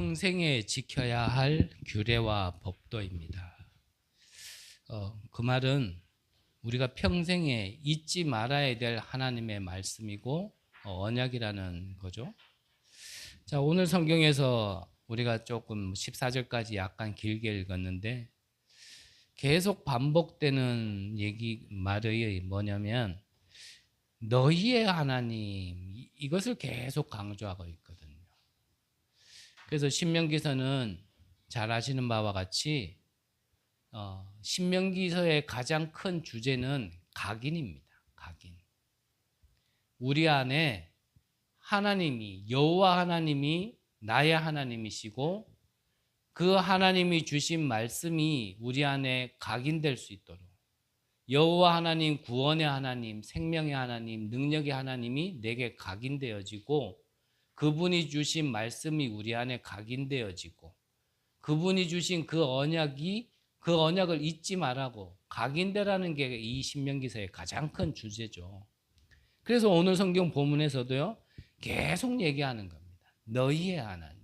평생에 지켜야 할 규례와 법도입니다. 그 말은 우리가 평생에 잊지 말아야 될 하나님의 말씀이고 언약이라는 거죠. 자, 오늘 성경에서 우리가 조금 14절까지 약간 길게 읽었는데 계속 반복되는 말이 뭐냐면 너희의 하나님, 이것을 계속 강조하고 있거든요. 그래서 신명기서는 잘 아시는 바와 같이 신명기서의 가장 큰 주제는 각인입니다. 각인. 우리 안에 하나님이, 여호와 하나님이 나의 하나님이시고 그 하나님이 주신 말씀이 우리 안에 각인될 수 있도록, 여호와 하나님, 구원의 하나님, 생명의 하나님, 능력의 하나님이 내게 각인되어지고 그분이 주신 말씀이 우리 안에 각인되어지고 그분이 주신 그 언약을 잊지 말라고 각인되라는 게 이 신명기서의 가장 큰 주제죠. 그래서 오늘 성경 본문에서도요 계속 얘기하는 겁니다. 너희의 하나님,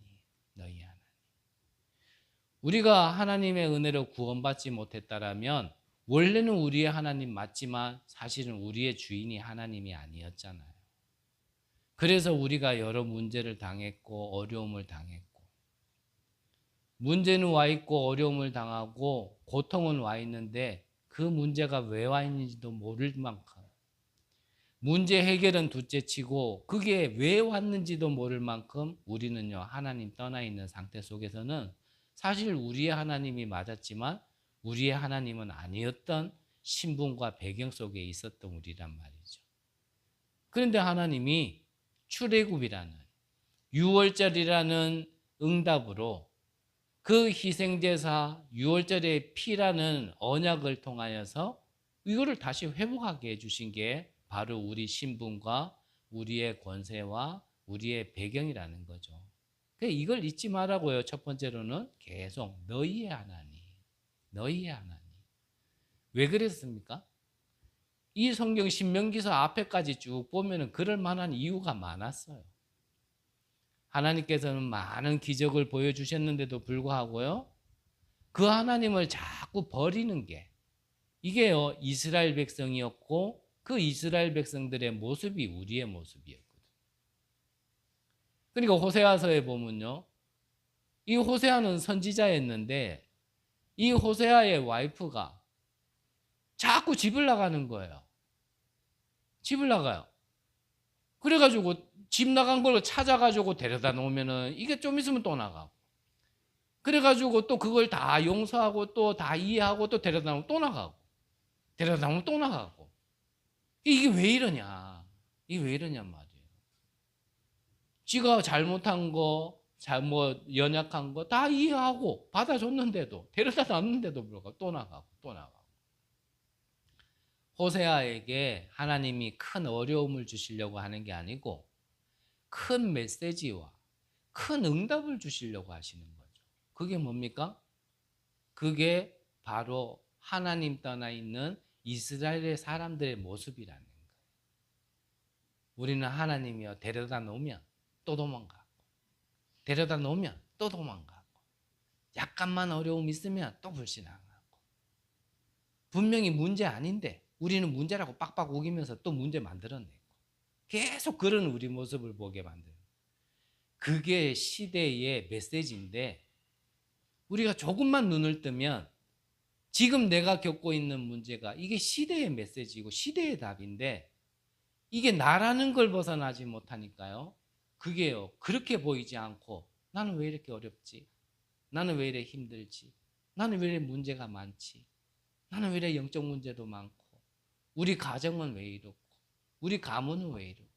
너희의 하나님. 우리가 하나님의 은혜로 구원받지 못했다라면 원래는 우리의 하나님 맞지만 사실은 우리의 주인이 하나님이 아니었잖아요. 그래서 우리가 여러 문제를 당했고 어려움을 당했고, 문제는 와 있고 어려움을 당하고 고통은 와 있는데 그 문제가 왜 와 있는지도 모를 만큼, 문제 해결은 둘째치고 그게 왜 왔는지도 모를 만큼 우리는요 하나님 떠나 있는 상태 속에서는 사실 우리의 하나님이 맞았지만 우리의 하나님은 아니었던 신분과 배경 속에 있었던 우리란 말이죠. 그런데 하나님이 출애굽이라는 6월절이라는 응답으로 그 희생제사 6월절의 피라는 언약을 통하여서 이거를 다시 회복하게 해주신 게 바로 우리 신분과 우리의 권세와 우리의 배경이라는 거죠. 이걸 잊지 말라고요. 첫 번째로는 계속 너희의 하나님, 너희의 하나님. 왜 그랬습니까? 이 성경 신명기서 앞에까지 쭉 보면 그럴 만한 이유가 많았어요. 하나님께서는 많은 기적을 보여주셨는데도 불구하고요, 그 하나님을 자꾸 버리는 게 이게요 이스라엘 백성이었고 그 이스라엘 백성들의 모습이 우리의 모습이었거든요. 그러니까 호세아서에 보면요, 이 호세아는 선지자였는데 이 호세아의 와이프가 자꾸 집을 나가는 거예요. 집을 나가요. 그래가지고 집 나간 걸 찾아가지고 데려다 놓으면은 이게 좀 있으면 또 나가고, 그래가지고 또 그걸 다 용서하고 또 다 이해하고 또 데려다 놓으면 또 나가고, 데려다 놓으면 또 나가고. 이게 왜 이러냐? 이게 왜 이러냐 말이에요. 지가 잘못한 거, 연약한 거 다 이해하고 받아줬는데도, 데려다 놨는데도 불구하고 또 나가고 또 나가고. 호세아에게 하나님이 큰 어려움을 주시려고 하는 게 아니고 큰 메시지와 큰 응답을 주시려고 하시는 거죠. 그게 뭡니까? 그게 바로 하나님 떠나 있는 이스라엘의 사람들의 모습이라는 거예요. 우리는 하나님이요 데려다 놓으면 또 도망가고, 데려다 놓으면 또 도망가고, 약간만 어려움 있으면 또 불신하고, 분명히 문제 아닌데 우리는 문제라고 빡빡 우기면서 또 문제 만들어내고, 계속 그런 우리 모습을 보게 만드는, 그게 시대의 메시지인데 우리가 조금만 눈을 뜨면 지금 내가 겪고 있는 문제가 이게 시대의 메시지고 시대의 답인데 이게 나라는 걸 벗어나지 못하니까요, 그게요 그렇게 보이지 않고 나는 왜 이렇게 어렵지? 나는 왜 이래 힘들지? 나는 왜 이래 문제가 많지? 나는 왜 이래 영적 문제도 많고, 우리 가정은 왜 이렇고, 우리 가문은 왜 이렇고,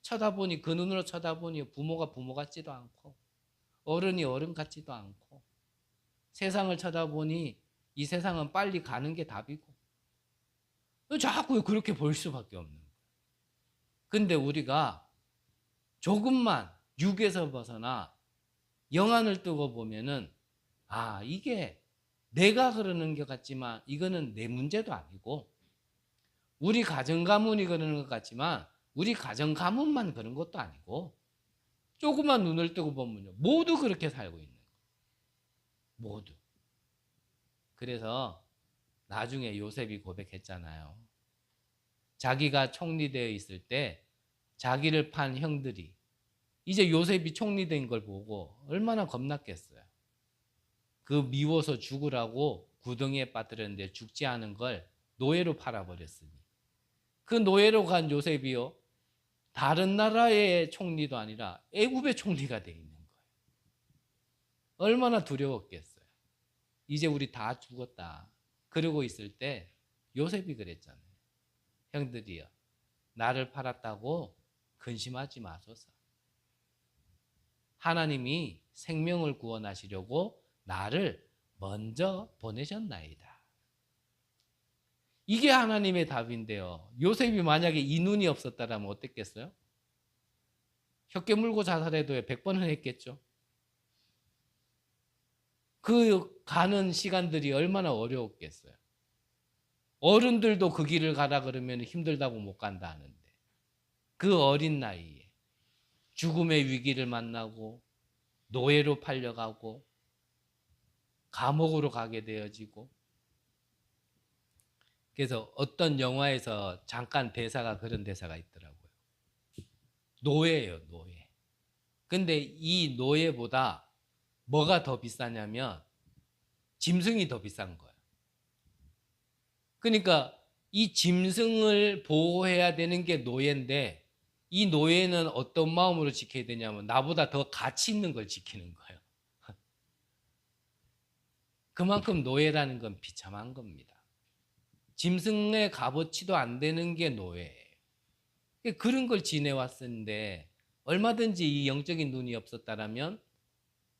쳐다보니 그 눈으로 쳐다보니 부모가 부모 같지도 않고 어른이 어른 같지도 않고, 세상을 쳐다보니 이 세상은 빨리 가는 게 답이고, 자꾸 그렇게 볼 수밖에 없는 거예요. 근데 우리가 조금만 육에서 벗어나 영안을 뜨고 보면은 이게 내가 그러는 것 같지만 이거는 내 문제도 아니고, 우리 가정 가문이 그러는 것 같지만 우리 가정 가문만 그런 것도 아니고, 조그만 눈을 뜨고 보면요. 모두 그렇게 살고 있는 거예요. 모두. 그래서 나중에 요셉이 고백했잖아요. 자기가 총리되어 있을 때 자기를 판 형들이 이제 요셉이 총리된 걸 보고 얼마나 겁났겠어요. 그 미워서 죽으라고 구덩이에 빠뜨렸는데 죽지 않은 걸 노예로 팔아버렸으니 그 노예로 간 요셉이요. 다른 나라의 총리도 아니라 애굽의 총리가 돼 있는 거예요. 얼마나 두려웠겠어요. 이제 우리 다 죽었다. 그러고 있을 때 요셉이 그랬잖아요. 형들이여, 나를 팔았다고 근심하지 마소서. 하나님이 생명을 구원하시려고 나를 먼저 보내셨나이다. 이게 하나님의 답인데요. 요셉이 만약에 이 눈이 없었다면 어땠겠어요? 혀깨 물고 자살해도 100번은 했겠죠. 그 가는 시간들이 얼마나 어려웠겠어요. 어른들도 그 길을 가라 그러면 힘들다고 못 간다 하는데 그 어린 나이에 죽음의 위기를 만나고 노예로 팔려가고 감옥으로 가게 되어지고 그래서 어떤 영화에서 잠깐 대사가 그런 대사가 있더라고요. 노예예요, 노예. 근데 이 노예보다 뭐가 더 비싸냐면 짐승이 더 비싼 거예요. 그러니까 이 짐승을 보호해야 되는 게 노예인데 이 노예는 어떤 마음으로 지켜야 되냐면 나보다 더 가치 있는 걸 지키는 거예요. 그만큼 노예라는 건 비참한 겁니다. 짐승의 값어치도 안 되는 게 노예예요. 그런 걸 지내왔었는데 얼마든지 이 영적인 눈이 없었다면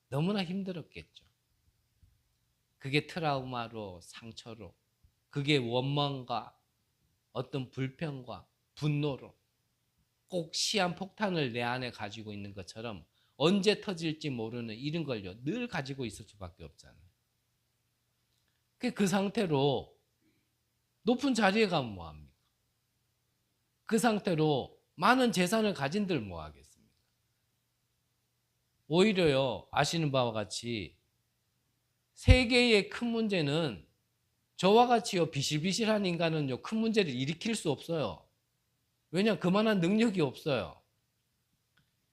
너무나 힘들었겠죠. 그게 트라우마로 상처로 그게 원망과 어떤 불평과 분노로 꼭 시한폭탄을 내 안에 가지고 있는 것처럼 언제 터질지 모르는 이런 걸요 늘 가지고 있을 수밖에 없잖아요. 그 상태로 높은 자리에 가면 뭐합니까? 그 상태로 많은 재산을 가진들 뭐하겠습니까? 오히려요 아시는 바와 같이 세계의 큰 문제는 저와 같이요 비실비실한 인간은요 큰 문제를 일으킬 수 없어요. 왜냐 그만한 능력이 없어요.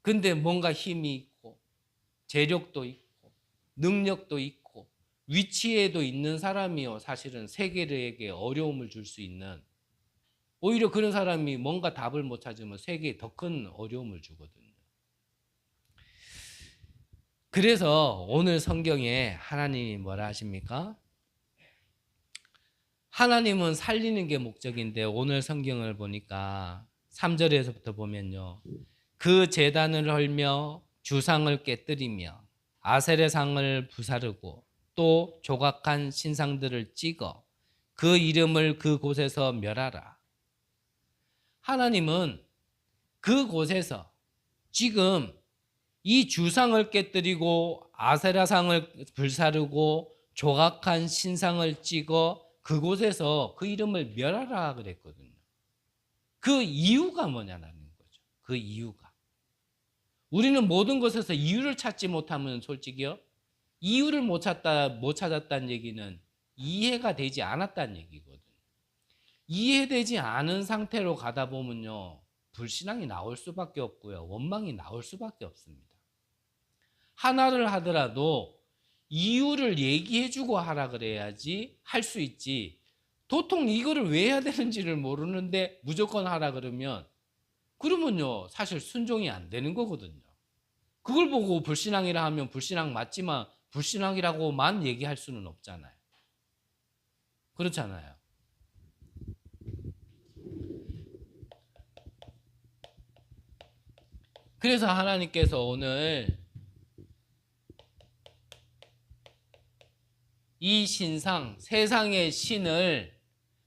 근데 뭔가 힘이 있고 재력도 있고 능력도 있고 위치에도 있는 사람이요 사실은 세계에게 어려움을 줄 수 있는 오히려 그런 사람이 뭔가 답을 못 찾으면 세계에 더 큰 어려움을 주거든요. 그래서 오늘 성경에 하나님이 뭐라 하십니까? 하나님은 살리는 게 목적인데 오늘 성경을 보니까 3절에서부터 보면요. 그 제단을 헐며 주상을 깨뜨리며 아셀의 상을 부사르고 또 조각한 신상들을 찍어 그 이름을 그곳에서 멸하라. 하나님은 그곳에서 지금 이 주상을 깨뜨리고 아세라상을 불사르고 조각한 신상을 찍어 그곳에서 그 이름을 멸하라 그랬거든요. 그 이유가 뭐냐는 거죠. 그 이유가. 우리는 모든 것에서 이유를 찾지 못하면 솔직히요. 이유를 못 찾았다는 얘기는 이해가 되지 않았다는 얘기거든요. 이해되지 않은 상태로 가다 보면요. 불신앙이 나올 수밖에 없고요. 원망이 나올 수밖에 없습니다. 하나를 하더라도 이유를 얘기해주고 하라 그래야지 할 수 있지. 도통 이거를 왜 해야 되는지를 모르는데 무조건 하라 그러면요 사실 순종이 안 되는 거거든요. 그걸 보고 불신앙이라 하면 불신앙 맞지만 불신앙이라고만 얘기할 수는 없잖아요. 그렇잖아요. 그래서 하나님께서 오늘 이 신상, 세상의 신을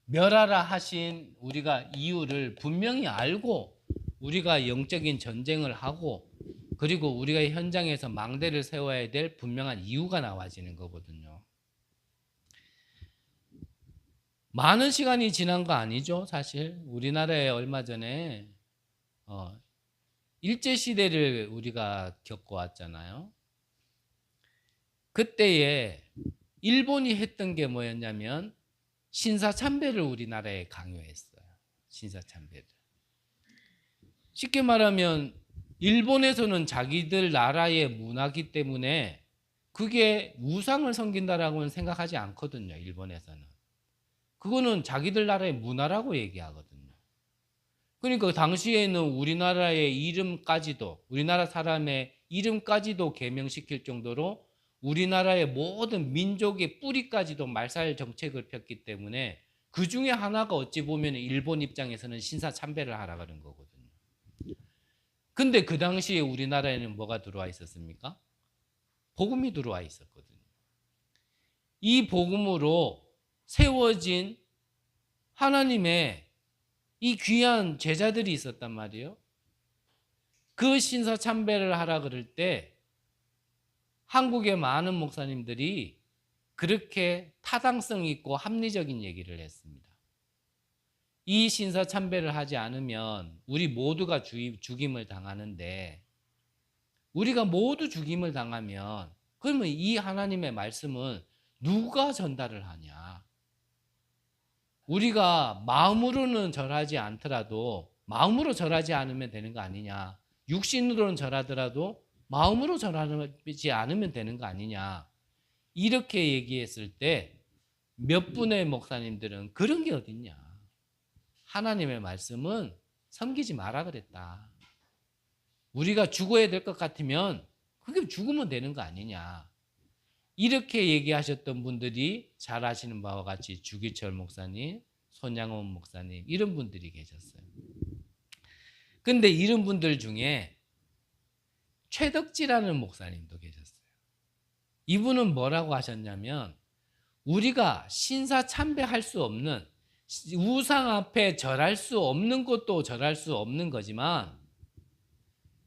멸하라 하신 우리가 이유를 분명히 알고 우리가 영적인 전쟁을 하고 그리고 우리가 현장에서 망대를 세워야 될 분명한 이유가 나와지는 거거든요. 많은 시간이 지난 거 아니죠, 사실. 우리나라에 얼마 전에 일제시대를 우리가 겪어왔잖아요. 그때에 일본이 했던 게 뭐였냐면 신사참배를 우리나라에 강요했어요. 신사참배를. 쉽게 말하면 일본에서는 자기들 나라의 문화기 때문에 그게 우상을 섬긴다라고는 생각하지 않거든요. 일본에서는. 그거는 자기들 나라의 문화라고 얘기하거든요. 그러니까 당시에는 우리나라의 이름까지도, 우리나라 사람의 이름까지도 개명시킬 정도로 우리나라의 모든 민족의 뿌리까지도 말살 정책을 폈기 때문에 그 중에 하나가 어찌 보면 일본 입장에서는 신사참배를 하라 그런 거거든요. 근데 그 당시에 우리나라에는 뭐가 들어와 있었습니까? 복음이 들어와 있었거든요. 이 복음으로 세워진 하나님의 이 귀한 제자들이 있었단 말이에요. 그 신사참배를 하라 그럴 때 한국의 많은 목사님들이 그렇게 타당성 있고 합리적인 얘기를 했습니다. 이 신사참배를 하지 않으면 우리 모두가 죽임을 당하는데, 우리가 모두 죽임을 당하면 그러면 이 하나님의 말씀은 누가 전달을 하냐? 우리가 마음으로는 절하지 않더라도 마음으로 절하지 않으면 되는 거 아니냐? 육신으로는 절하더라도 마음으로 절하지 않으면 되는 거 아니냐? 이렇게 얘기했을 때 몇 분의 목사님들은 그런 게 어딨냐? 하나님의 말씀은 섬기지 마라 그랬다. 우리가 죽어야 될 것 같으면 그게 죽으면 되는 거 아니냐? 이렇게 얘기하셨던 분들이 잘 아시는 바와 같이 주기철 목사님, 손양원 목사님 이런 분들이 계셨어요. 근데 이런 분들 중에 최덕지라는 목사님도 계셨어요. 이분은 뭐라고 하셨냐면 우리가 신사참배할 수 없는, 우상 앞에 절할 수 없는 것도 절할 수 없는 거지만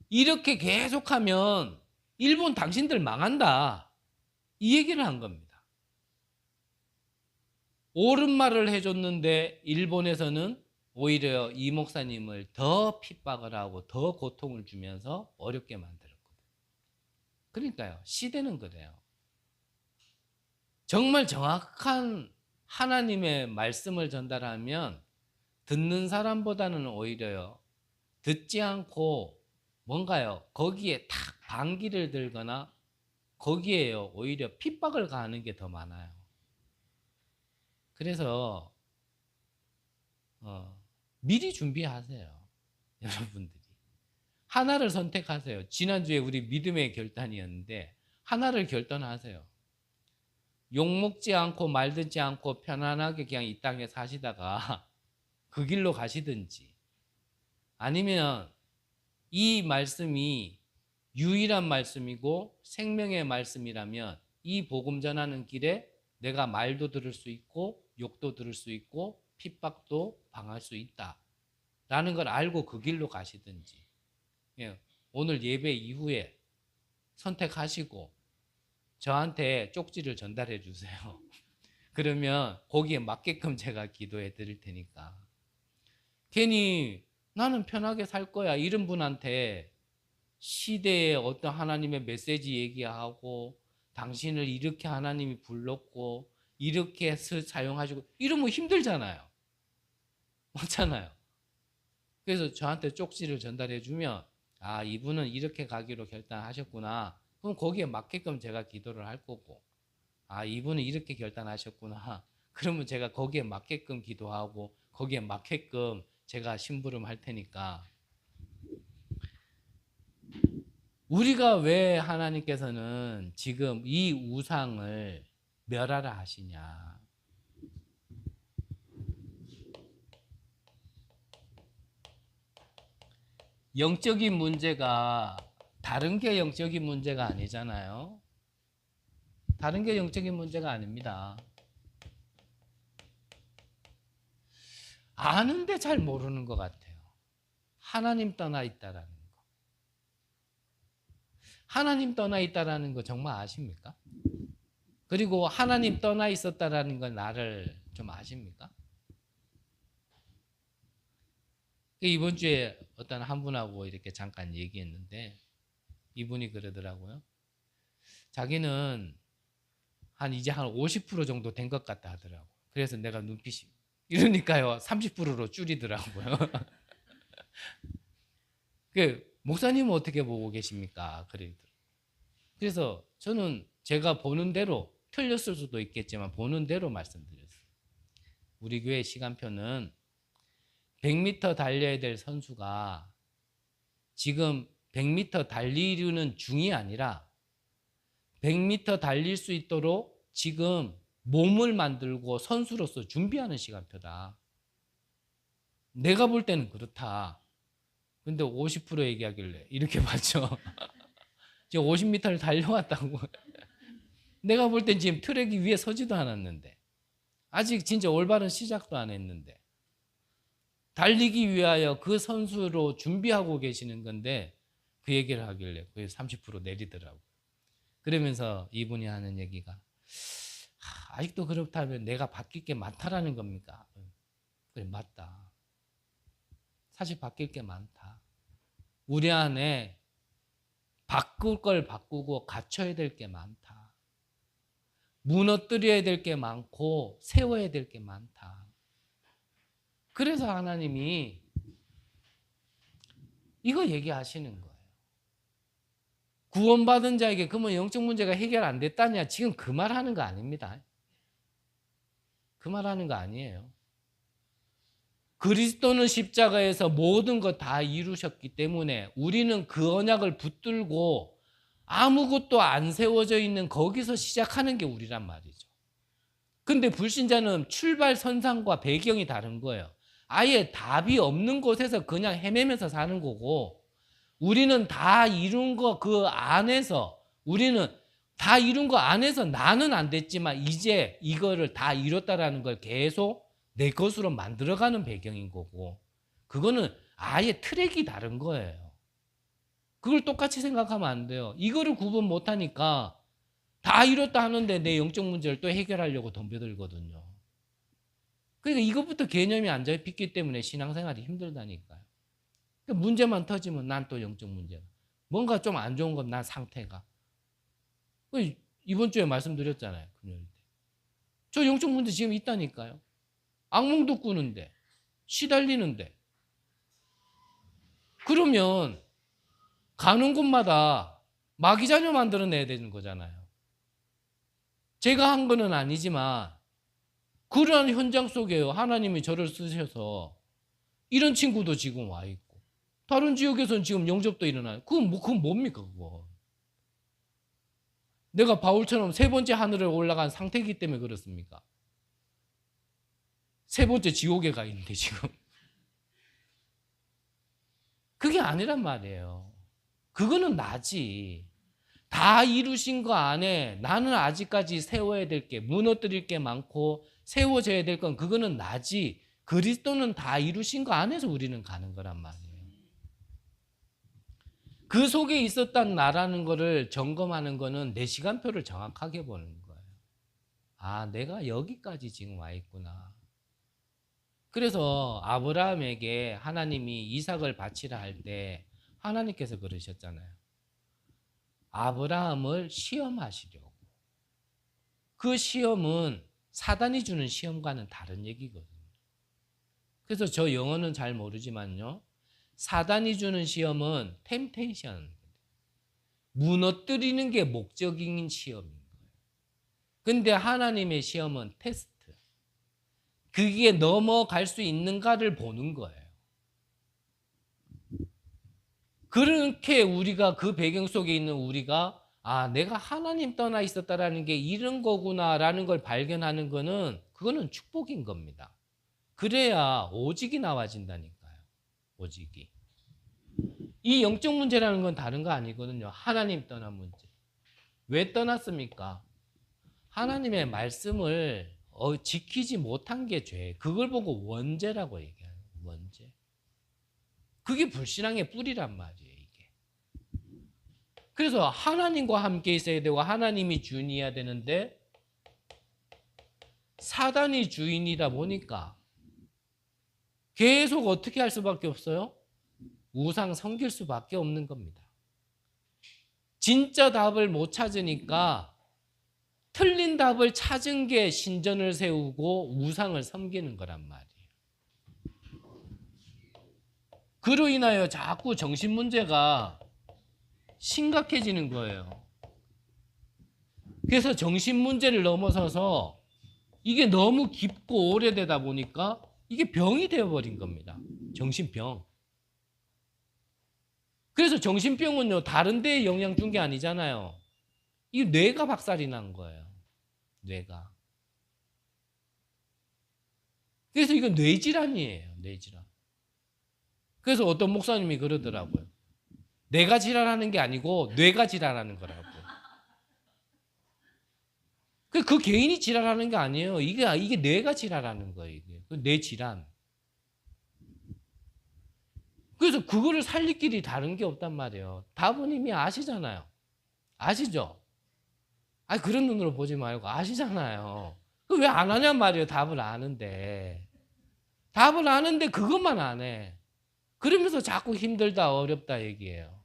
이렇게 계속하면 일본 당신들 망한다. 이 얘기를 한 겁니다. 옳은 말을 해줬는데 일본에서는 오히려 이 목사님을 더 핍박을 하고 더 고통을 주면서 어렵게 만들었거든요. 그러니까요, 시대는 그래요. 정말 정확한 하나님의 말씀을 전달하면 듣는 사람보다는 오히려요, 듣지 않고 뭔가요, 거기에 탁 반기를 들거나 거기에요, 오히려 핍박을 가하는 게 더 많아요. 그래서 미리 준비하세요. 여러분들이 하나를 선택하세요. 지난주에 우리 믿음의 결단이었는데 하나를 결단하세요. 욕먹지 않고 말듣지 않고 편안하게 그냥 이 땅에 사시다가 그 길로 가시든지, 아니면 이 말씀이 유일한 말씀이고 생명의 말씀이라면 이 복음 전하는 길에 내가 말도 들을 수 있고 욕도 들을 수 있고 핍박도 당할 수 있다 라는 걸 알고 그 길로 가시든지, 오늘 예배 이후에 선택하시고 저한테 쪽지를 전달해 주세요. 그러면 거기에 맞게끔 제가 기도해 드릴 테니까. 괜히 나는 편하게 살 거야 이런 분한테 시대의 어떤 하나님의 메시지 얘기하고 당신을 이렇게 하나님이 불렀고 이렇게 사용하시고 이러면 힘들잖아요. 맞잖아요. 그래서 저한테 쪽지를 전달해 주면 아, 이분은 이렇게 가기로 결단하셨구나. 그럼 거기에 맞게끔 제가 기도를 할 거고, 아, 이분은 이렇게 결단하셨구나. 그러면 제가 거기에 맞게끔 기도하고 거기에 맞게끔 제가 심부름 할 테니까. 우리가 왜 하나님께서는 지금 이 우상을 멸하라 하시냐? 영적인 문제가 다른 게 영적인 문제가 아니잖아요. 다른 게 영적인 문제가 아닙니다. 아는데 잘 모르는 것 같아요. 하나님 떠나 있다라는 거. 하나님 떠나 있다라는 거 정말 아십니까? 그리고 하나님 떠나 있었다라는 걸 나를 좀 아십니까? 이번 주에 어떤 한 분하고 이렇게 잠깐 얘기했는데 이분이 그러더라고요. 자기는 이제 한 50% 정도 된 것 같다 하더라고. 그래서 내가 눈빛이 이러니까요 30%로 줄이더라고요. 목사님은 어떻게 보고 계십니까? 그래서 저는 제가 보는 대로 틀렸을 수도 있겠지만 보는 대로 말씀드렸어요. 우리 교회 시간표는 100m 달려야 될 선수가 지금 100m 달리려는 중이 아니라 100m 달릴 수 있도록 지금 몸을 만들고 선수로서 준비하는 시간표다. 내가 볼 때는 그렇다. 근데 50% 얘기하길래 이렇게 봤죠. 지금 50m를 달려왔다고. 내가 볼 땐 지금 트랙 위에 서지도 않았는데 아직 진짜 올바른 시작도 안 했는데 달리기 위하여 그 선수로 준비하고 계시는 건데 그 얘기를 하길래 그게 30% 내리더라고요. 그러면서 이분이 하는 얘기가 아직도 그렇다면 내가 바뀔 게 많다라는 겁니까? 그래, 맞다. 사실 바뀔 게 많다. 우리 안에 바꿀 걸 바꾸고 갖춰야 될 게 많다. 무너뜨려야 될 게 많고 세워야 될 게 많다. 그래서 하나님이 이거 얘기하시는 거예요. 구원받은 자에게 그러면 영적 문제가 해결 안 됐다냐? 지금 그 말하는 거 아닙니다. 그 말하는 거 아니에요. 그리스도는 십자가에서 모든 것 다 이루셨기 때문에 우리는 그 언약을 붙들고 아무것도 안 세워져 있는 거기서 시작하는 게 우리란 말이죠. 근데 불신자는 출발 선상과 배경이 다른 거예요. 아예 답이 없는 곳에서 그냥 헤매면서 사는 거고 우리는 다 이룬 거 그 안에서 우리는 다 이룬 거 안에서 나는 안 됐지만 이제 이거를 다 이뤘다라는 걸 계속 내 것으로 만들어가는 배경인 거고 그거는 아예 트랙이 다른 거예요. 그걸 똑같이 생각하면 안 돼요. 이거를 구분 못하니까 다 이뤘다 하는데 내 영적 문제를 또 해결하려고 덤벼들거든요. 그러니까 이것부터 개념이 안 잡혔기 때문에 신앙생활이 힘들다니까요. 그러니까 문제만 터지면 난 또 영적 문제가 뭔가 좀 안 좋은 건 난 상태가 이번 주에 말씀드렸잖아요. 금요일 때. 저 영적 문제 지금 있다니까요. 악몽도 꾸는데 시달리는데 그러면 가는 곳마다 마귀자녀 만들어내야 되는 거잖아요. 제가 한 거는 아니지만 그러한 현장 속에요. 하나님이 저를 쓰셔서 이런 친구도 지금 와 있고 다른 지역에서는 지금 영접도 일어나요. 그건 뭡니까 그거. 내가 바울처럼 세 번째 하늘에 올라간 상태이기 때문에 그렇습니까? 세 번째 지옥에 가 있는데 지금. 그게 아니란 말이에요. 그거는 나지. 다 이루신 거 안에 나는 아직까지 세워야 될 게 무너뜨릴 게 많고 세워져야 될 건 그거는 나지. 그리스도는 다 이루신 거 안에서 우리는 가는 거란 말이에요. 그 속에 있었던 나라는 거를 점검하는 거는 내 시간표를 정확하게 보는 거예요. 아, 내가 여기까지 지금 와 있구나. 그래서 아브라함에게 하나님이 이삭을 바치라 할 때 하나님께서 그러셨잖아요. 아브라함을 시험하시려고. 그 시험은 사단이 주는 시험과는 다른 얘기거든요. 그래서 저 영어는 잘 모르지만요. 사단이 주는 시험은 템테이션. 무너뜨리는 게 목적인 시험인 거예요. 근데 하나님의 시험은 테스트. 그게 넘어갈 수 있는가를 보는 거예요. 그렇게 우리가 그 배경 속에 있는 우리가 아, 내가 하나님 떠나 있었다라는 게 이런 거구나라는 걸 발견하는 거는 그거는 축복인 겁니다. 그래야 오직이 나와진다니까요. 오직이. 이 영적 문제라는 건 다른 거 아니거든요. 하나님 떠난 문제. 왜 떠났습니까? 하나님의 말씀을 지키지 못한 게 죄. 그걸 보고 원죄라고 얘기해요. 원죄. 그게 불신앙의 뿌리란 말이에요. 이게. 그래서 하나님과 함께 있어야 되고 하나님이 주인이어야 되는데 사단이 주인이다 보니까 계속 어떻게 할 수밖에 없어요? 우상 섬길 수밖에 없는 겁니다. 진짜 답을 못 찾으니까 틀린 답을 찾은 게 신전을 세우고 우상을 섬기는 거란 말이에요. 그로 인하여 자꾸 정신 문제가 심각해지는 거예요. 그래서 정신 문제를 넘어서서 이게 너무 깊고 오래되다 보니까 이게 병이 되어버린 겁니다. 정신병. 그래서 정신병은요, 다른 데에 영향 준 게 아니잖아요. 이 뇌가 박살이 난 거예요. 뇌가. 그래서 이건 뇌질환이에요. 뇌질환. 그래서 어떤 목사님이 그러더라고요. 내가 질환하는 게 아니고 뇌가 질환하는 거라고. 그 개인이 질환하는 게 아니에요. 이게 뇌가 질환하는 거예요. 이게. 뇌 질환. 그래서 그거를 살릴 길이 다른 게 없단 말이에요. 답은 이미 아시잖아요. 아시죠? 아니, 그런 눈으로 보지 말고 아시잖아요. 왜 안 하냔 말이에요. 답을 아는데. 답을 아는데 그것만 안 해. 그러면서 자꾸 힘들다, 어렵다 얘기해요.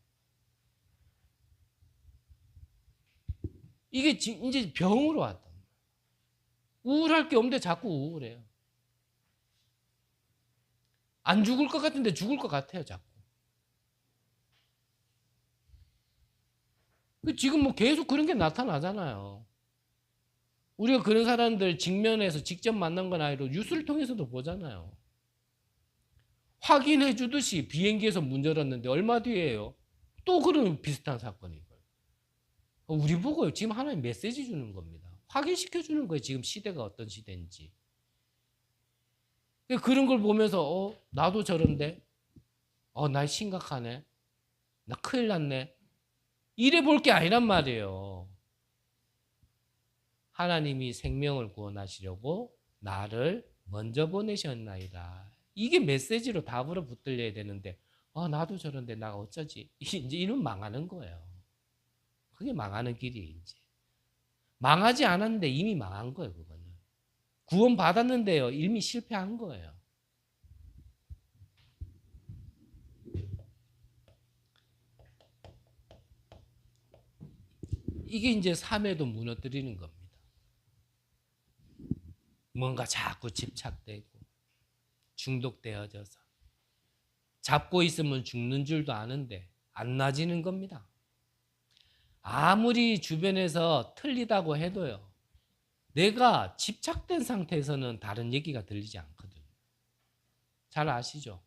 이게 이제 병으로 왔단 말이에요. 우울할 게 없는데 자꾸 우울해요. 안 죽을 것 같은데 죽을 것 같아요, 자꾸. 지금 뭐 계속 그런 게 나타나잖아요. 우리가 그런 사람들 직면해서 직접 만난 건 아니고 뉴스를 통해서도 보잖아요. 확인해 주듯이 비행기에서 문 열었는데 얼마 뒤에요? 또 그런 비슷한 사건이 있어요. 우리 보고요. 지금 하나님 메시지 주는 겁니다. 확인시켜 주는 거예요. 지금 시대가 어떤 시대인지. 그런 걸 보면서 나도 저런데? 나 심각하네. 나 큰일 났네. 이래 볼 게 아니란 말이에요. 하나님이 생명을 구원하시려고 나를 먼저 보내셨나이다. 이게 메시지로 답으로 붙들려야 되는데 나도 저런데 나 어쩌지? 이제 이런 망하는 거예요. 그게 망하는 길이에요. 이제. 망하지 않았는데 이미 망한 거예요. 그거는. 구원 받았는데요. 이미 실패한 거예요. 이게 이제 삶에도 무너뜨리는 겁니다. 뭔가 자꾸 집착되고 중독되어져서 잡고 있으면 죽는 줄도 아는데 안 나아지는 겁니다. 아무리 주변에서 틀리다고 해도요. 내가 집착된 상태에서는 다른 얘기가 들리지 않거든요. 잘 아시죠?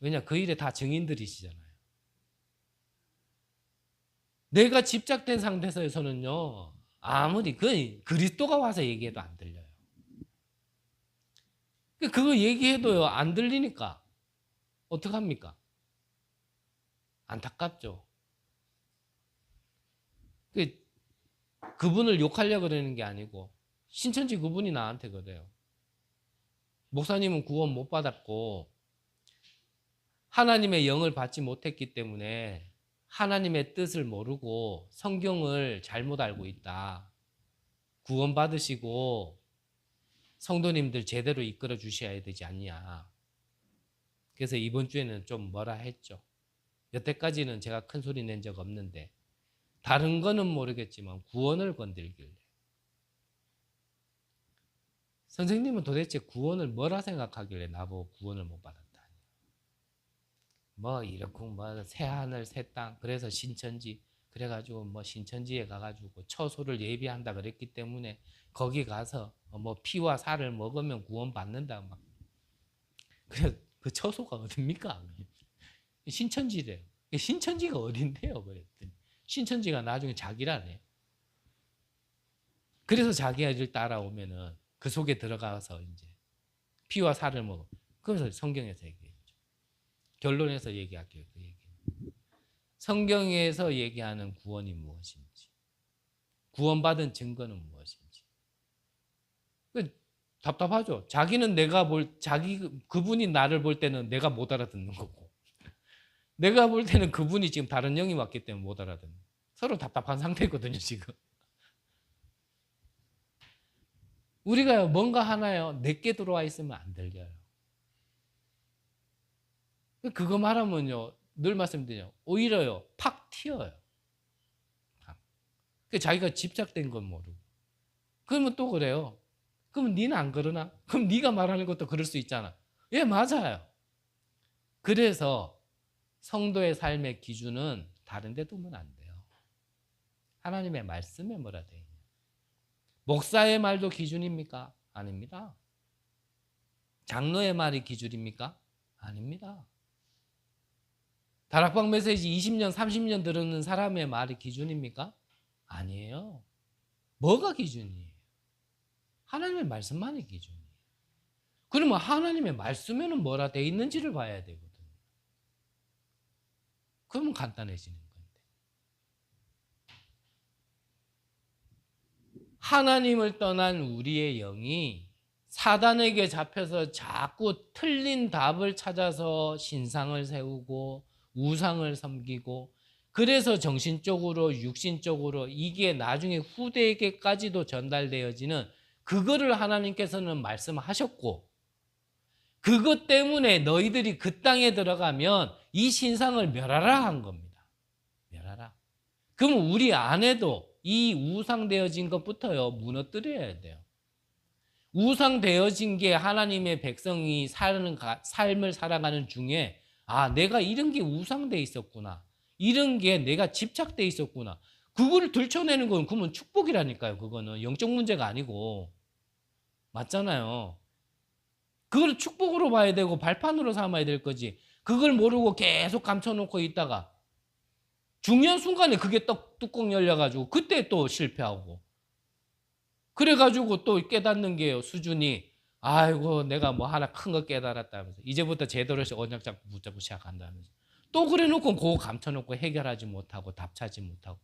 왜냐, 그 일에 다 증인들이시잖아요. 내가 집착된 상태에서는요. 아무리 그리스도가 와서 얘기해도 안 들려요. 그거 얘기해도요. 안 들리니까 어떡합니까? 안타깝죠. 그분을 욕하려고 그러는 게 아니고 신천지 그분이 나한테 그래요. 목사님은 구원 못 받았고 하나님의 영을 받지 못했기 때문에 하나님의 뜻을 모르고 성경을 잘못 알고 있다. 구원 받으시고 성도님들 제대로 이끌어 주셔야 되지 않냐. 그래서 이번 주에는 좀 뭐라 했죠. 여태까지는 제가 큰 소리 낸 적 없는데 다른 거는 모르겠지만 구원을 건들길래 선생님은 도대체 구원을 뭐라 생각하길래 나보고 구원을 못 받았다. 뭐 이렇게 뭐 새하늘 새땅 그래서 신천지 그래가지고 뭐 신천지에 가가지고 처소를 예비한다 그랬기 때문에 거기 가서 뭐 피와 살을 먹으면 구원 받는다 막 그래 그 처소가 어딥니까? 신천지래요. 신천지가 어딘데요? 그랬더니 신천지가 나중에 자기라네. 그래서 자기를 따라오면은 그 속에 들어가서 이제 피와 살을 먹어. 그래서 성경에서 얘기했죠. 결론에서 얘기할게요. 그 얘기. 성경에서 얘기하는 구원이 무엇인지, 구원받은 증거는 무엇인지. 답답하죠. 자기는 그분이 나를 볼 때는 내가 못 알아듣는 거고, 내가 볼 때는 그분이 지금 다른 영이 왔기 때문에 못 알아듣는 거고. 서로 답답한 상태거든요, 지금. 우리가 뭔가 하나요, 내게 들어와 있으면 안 들려요. 그거 말하면요, 늘 말씀드려요. 오히려요, 팍 튀어요. 자기가 집착된 건 모르고. 그러면 또 그래요. 그럼 니는 안 그러나? 그럼 네가 말하는 것도 그럴 수 있잖아. 예, 맞아요. 그래서 성도의 삶의 기준은 다른 데 두면 안 돼요. 하나님의 말씀에 뭐라 돼 있냐. 목사의 말도 기준입니까? 아닙니다. 장로의 말이 기준입니까? 아닙니다. 다락방 메시지 20년, 30년 들었는 사람의 말이 기준입니까? 아니에요. 뭐가 기준이에요? 하나님의 말씀만이 기준이에요. 그러면 하나님의 말씀에는 뭐라 돼 있는지를 봐야 되거든요. 그러면 간단해지는 건데. 하나님을 떠난 우리의 영이 사단에게 잡혀서 자꾸 틀린 답을 찾아서 신상을 세우고 우상을 섬기고, 그래서 정신적으로 육신적으로 이게 나중에 후대에게까지도 전달되어지는, 그거를 하나님께서는 말씀하셨고, 그것 때문에 너희들이 그 땅에 들어가면 이 신상을 멸하라 한 겁니다. 멸하라. 그럼 우리 안에도 이 우상되어진 것부터요, 무너뜨려야 돼요. 우상되어진 게 하나님의 백성이 사는 삶을 살아가는 중에, 아, 내가 이런 게 우상돼 있었구나, 이런 게 내가 집착돼 있었구나, 그거를 들춰내는 건 그러면 축복이라니까요. 그거는 영적 문제가 아니고. 맞잖아요. 그걸 축복으로 봐야 되고 발판으로 삼아야 될 거지. 그걸 모르고 계속 감춰놓고 있다가 중요한 순간에 그게 뚜껑 열려가지고 그때 또 실패하고, 그래가지고 또 깨닫는 게요, 수준이, 아이고 내가 뭐 하나 큰 거 깨달았다면서 이제부터 제대로 언약 잡고 붙잡고 시작한다면서 또 그래놓고 그거 감춰놓고 해결하지 못하고 답 찾지 못하고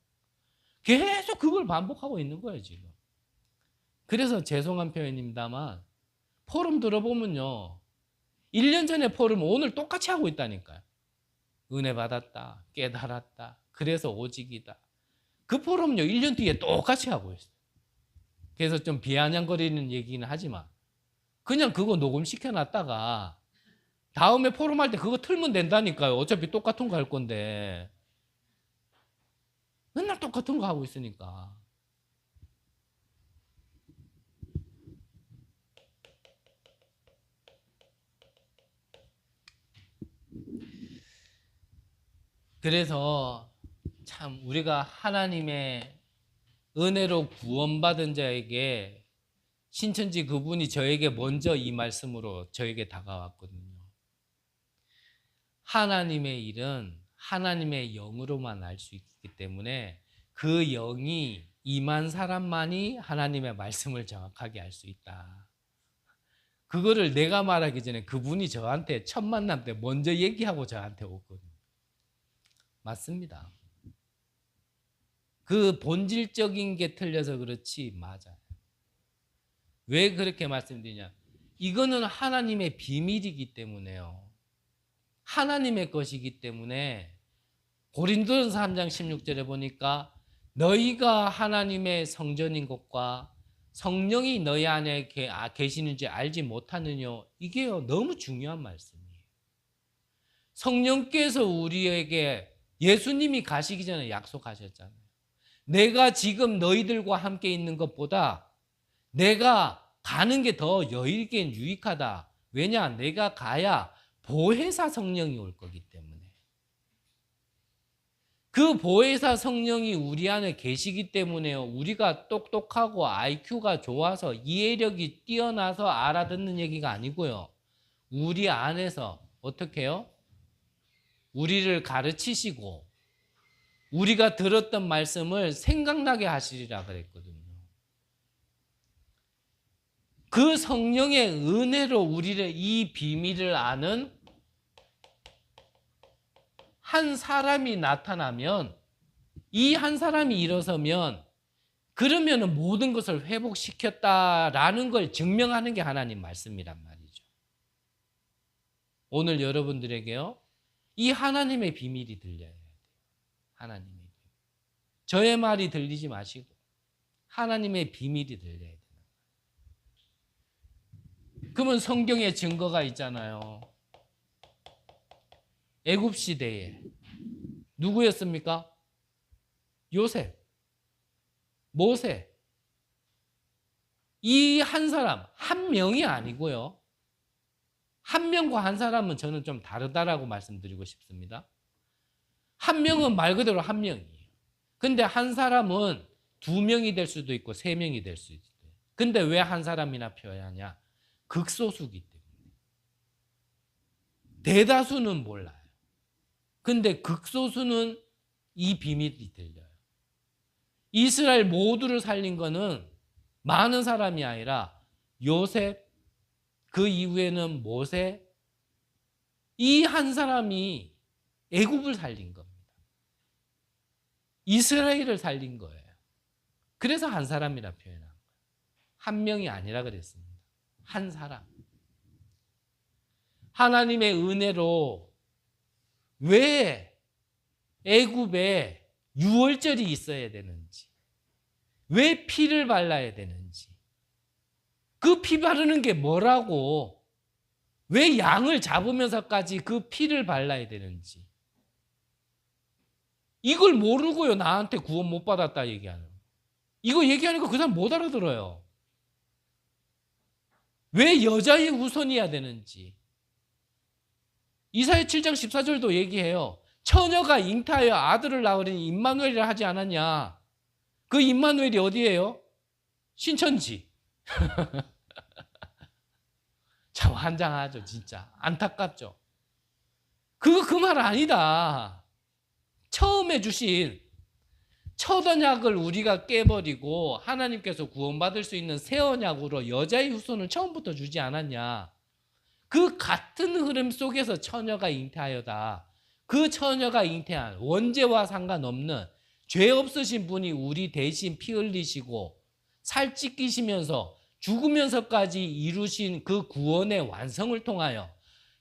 계속 그걸 반복하고 있는 거예요 지금. 그래서 죄송한 표현입니다만 포럼 들어보면요, 1년 전에 포럼 오늘 똑같이 하고 있다니까요. 은혜 받았다, 깨달았다, 그래서 오직이다. 그 포럼요 1년 뒤에 똑같이 하고 있어요. 그래서 좀 비아냥거리는 얘기는 하지만 그냥 그거 녹음시켜 놨다가 다음에 포럼할 때 그거 틀면 된다니까요. 어차피 똑같은 거 할 건데 맨날 똑같은 거 하고 있으니까. 그래서 참 우리가 하나님의 은혜로 구원받은 자에게, 신천지 그분이 저에게 먼저 이 말씀으로 저에게 다가왔거든요. 하나님의 일은 하나님의 영으로만 알 수 있기 때문에 그 영이 임한 사람만이 하나님의 말씀을 정확하게 알 수 있다. 그거를 내가 말하기 전에 그분이 저한테 첫 만남 때 먼저 얘기하고 저한테 오거든요. 맞습니다. 그 본질적인 게 틀려서 그렇지 맞아요. 왜 그렇게 말씀드리냐? 이거는 하나님의 비밀이기 때문에요. 하나님의 것이기 때문에 고린도전서 3장 16절에 보니까 너희가 하나님의 성전인 것과 성령이 너희 안에 계시는지 알지 못하느냐. 이게요 너무 중요한 말씀이에요. 성령께서 우리에게, 예수님이 가시기 전에 약속하셨잖아요. 내가 지금 너희들과 함께 있는 것보다 내가 가는 게 더 너희에겐 유익하다. 왜냐? 내가 가야 보혜사 성령이 올 거기 때문에. 그 보혜사 성령이 우리 안에 계시기 때문에요, 우리가 똑똑하고 IQ가 좋아서 이해력이 뛰어나서 알아듣는 얘기가 아니고요, 우리 안에서 어떻게 해요? 우리를 가르치시고 우리가 들었던 말씀을 생각나게 하시리라 그랬거든요. 그 성령의 은혜로 우리를 이 비밀을 아는 한 사람이 나타나면, 이 한 사람이 일어서면, 그러면 모든 것을 회복시켰다라는 걸 증명하는 게 하나님 말씀이란 말이죠. 오늘 여러분들에게요, 이 하나님의 비밀이 들려야 돼요. 하나님의 비밀. 저의 말이 들리지 마시고 하나님의 비밀이 들려야 돼요. 그러면 성경에 증거가 있잖아요. 애굽 시대에 누구였습니까? 요셉, 모세. 이 한 사람, 한 명이 아니고요. 한 명과 한 사람은 저는 좀 다르다라고 말씀드리고 싶습니다. 한 명은 말 그대로 한 명이에요. 근데 한 사람은 두 명이 될 수도 있고 세 명이 될 수도 있어요. 근데 왜 한 사람이나 표현하냐? 극소수기 때문에. 대다수는 몰라요. 근데 극소수는 이 비밀이 들려요. 이스라엘 모두를 살린 거는 많은 사람이 아니라 요셉, 그 이후에는 모세, 이 한 사람이 애굽을 살린 겁니다. 이스라엘을 살린 거예요. 그래서 한 사람이라 표현한 거예요. 한 명이 아니라 그랬습니다. 한 사람. 하나님의 은혜로 왜 애굽에 유월절이 있어야 되는지, 왜 피를 발라야 되는지, 그 피 바르는 게 뭐라고, 왜 양을 잡으면서까지 그 피를 발라야 되는지, 이걸 모르고요 나한테 구원 못 받았다 얘기하는, 이거 얘기하니까 그 사람 못 알아들어요. 왜 여자의 후손이어야 되는지. 이사야 7장 14절도 얘기해요. 처녀가 잉타하여 아들을 낳으리니 임마누엘이라 하지 않았냐. 그 임마누엘이 어디예요? 신천지. 참 환장하죠 진짜. 안타깝죠. 그거 그 말 아니다. 처음에 주신 첫 언약을 우리가 깨버리고 하나님께서 구원받을 수 있는 새 언약으로 여자의 후손을 처음부터 주지 않았냐. 그 같은 흐름 속에서 처녀가 잉태하여다. 그 처녀가 잉태한 원죄와 상관없는 죄 없으신 분이 우리 대신 피 흘리시고 살 찢기시면서 죽으면서까지 이루신 그 구원의 완성을 통하여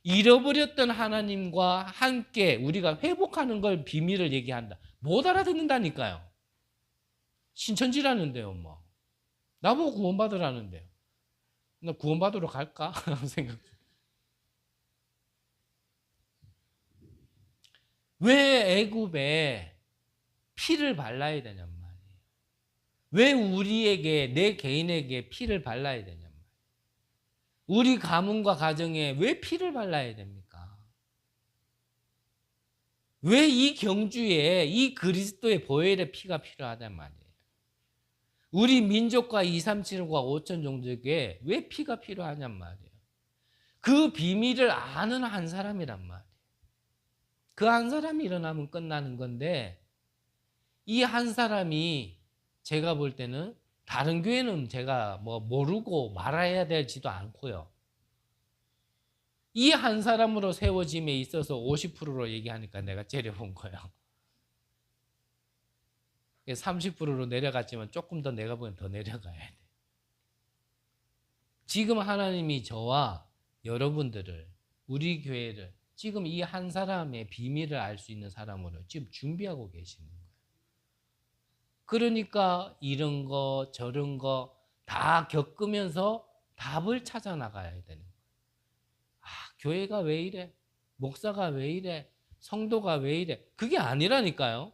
잃어버렸던 하나님과 함께 우리가 회복하는 걸 비밀을 얘기한다. 못 알아듣는다니까요. 신천지라는데요, 뭐. 나보고 구원받으라는데요. 나 구원받으러 갈까? 생각. 왜 애굽에 피를 발라야 되냔 말이에요. 왜 우리에게, 내 개인에게 피를 발라야 되냔 말이에요. 우리 가문과 가정에 왜 피를 발라야 됩니까? 왜 이 경주에 이 그리스도의 보혈의 피가 필요하단 말이에요. 우리 민족과 237과 5천 종족에 왜 피가 필요하냔 말이에요. 그 비밀을 아는 한 사람이란 말이에요. 그 한 사람이 일어나면 끝나는 건데, 이 한 사람이 제가 볼 때는 다른 교회는 제가 뭐 모르고 말아야 될지도 않고요. 이 한 사람으로 세워짐에 있어서 50%로 얘기하니까 내가 째려본 거예요. 30%로 내려갔지만 조금 더 내가 보기엔 더 내려가야 돼. 지금 하나님이 저와 여러분들을, 우리 교회를 지금 이 한 사람의 비밀을 알 수 있는 사람으로 지금 준비하고 계시는 거예요. 그러니까 이런 거 저런 거 다 겪으면서 답을 찾아 나가야 되는 거예요. 아, 교회가 왜 이래? 목사가 왜 이래? 성도가 왜 이래? 그게 아니라니까요.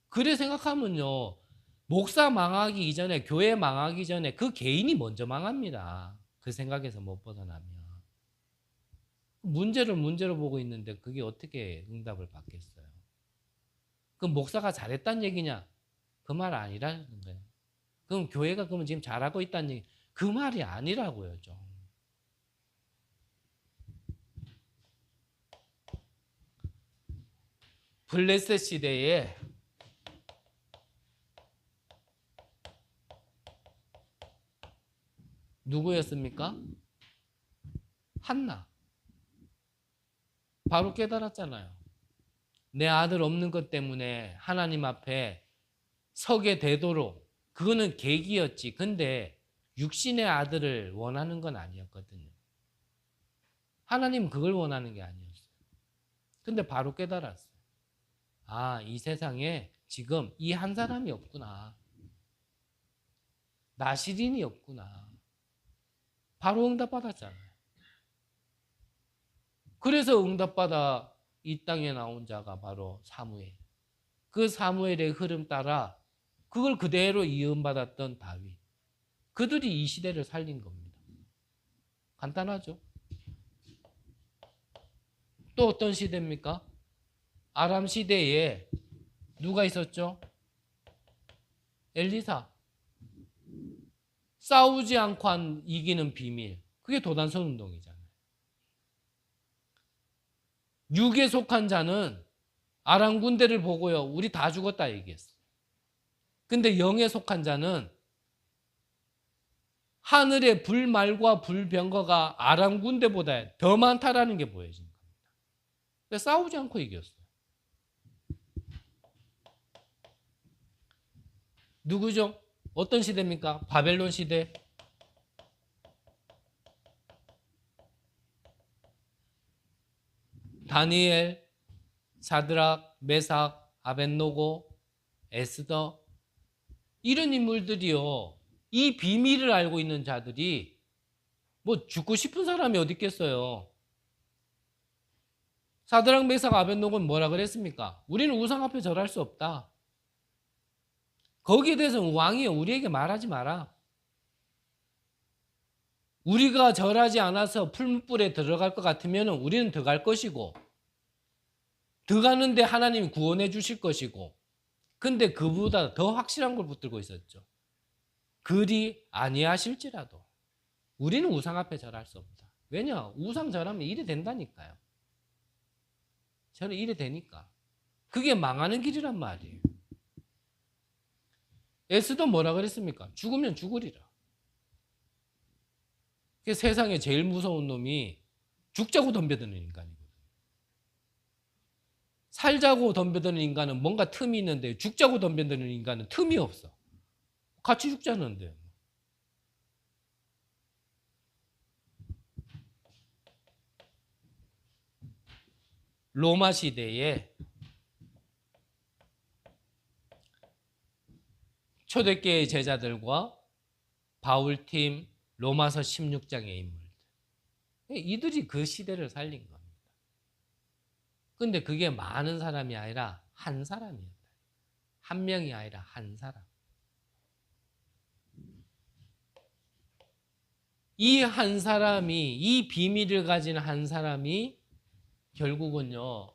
그래 생각하면요, 목사 망하기 이전에, 교회 망하기 전에 그 개인이 먼저 망합니다. 그 생각에서 못 벗어나면. 문제를 문제로 보고 있는데 그게 어떻게 응답을 받겠어요? 그럼 목사가 잘했다는 얘기냐? 그 말 아니라는 거예요. 그럼 교회가 그러면 지금 잘하고 있다는 얘기, 그 말이 아니라고요, 좀. 블레셋 시대에 누구였습니까? 한나. 바로 깨달았잖아요. 내 아들 없는 것 때문에 하나님 앞에 서게 되도록, 그거는 계기였지. 근데 육신의 아들을 원하는 건 아니었거든요. 하나님은 그걸 원하는 게 아니었어요. 근데 바로 깨달았어요. 아, 이 세상에 지금 이 한 사람이 없구나. 나시린이 없구나. 바로 응답받았잖아요. 그래서 응답받아 이 땅에 나온 자가 바로 사무엘. 그 사무엘의 흐름 따라 그걸 그대로 이음받았던 다윗. 그들이 이 시대를 살린 겁니다. 간단하죠? 또 어떤 시대입니까? 아람 시대에 누가 있었죠? 엘리사. 싸우지 않고 이기는 비밀. 그게 도단성 운동이잖아요. 육에 속한 자는 아람 군대를 보고요, 우리 다 죽었다 얘기했어요. 근데 영에 속한 자는 하늘의 불말과 불병거가 아람 군대보다 더 많다라는 게 보여진 겁니다. 그래서 싸우지 않고 이겼어요. 누구죠? 어떤 시대입니까? 바벨론 시대. 다니엘, 사드락, 메삭, 아벳노고, 에스더, 이런 인물들이요, 이 비밀을 알고 있는 자들이 뭐 죽고 싶은 사람이 어디 있겠어요. 사드락, 메삭, 아벳노고는 뭐라 그랬습니까? 우리는 우상 앞에 절할 수 없다. 거기에 대해서는 왕이 우리에게 말하지 마라. 우리가 절하지 않아서 풀무불에 들어갈 것 같으면 우리는 들어갈 것이고, 들어가는데 하나님이 구원해 주실 것이고, 근데 그보다 더 확실한 걸 붙들고 있었죠. 그리 아니하실지라도 우리는 우상 앞에 절할 수 없다. 왜냐? 우상 절하면 일이 된다니까요. 저는 일이 되니까. 그게 망하는 길이란 말이에요. 에스더 뭐라 그랬습니까? 죽으면 죽으리라. 세상에 제일 무서운 놈이 죽자고 덤벼드는 인간이거든요. 살자고 덤벼드는 인간은 뭔가 틈이 있는데, 죽자고 덤벼드는 인간은 틈이 없어. 같이 죽자는데. 로마 시대에 초대교회 제자들과 바울팀, 로마서 16장의 인물들. 이들이 그 시대를 살린 겁니다. 근데 그게 많은 사람이 아니라 한 사람이었다. 한 명이 아니라 한 사람. 이 한 사람이, 이 비밀을 가진 한 사람이 결국은요,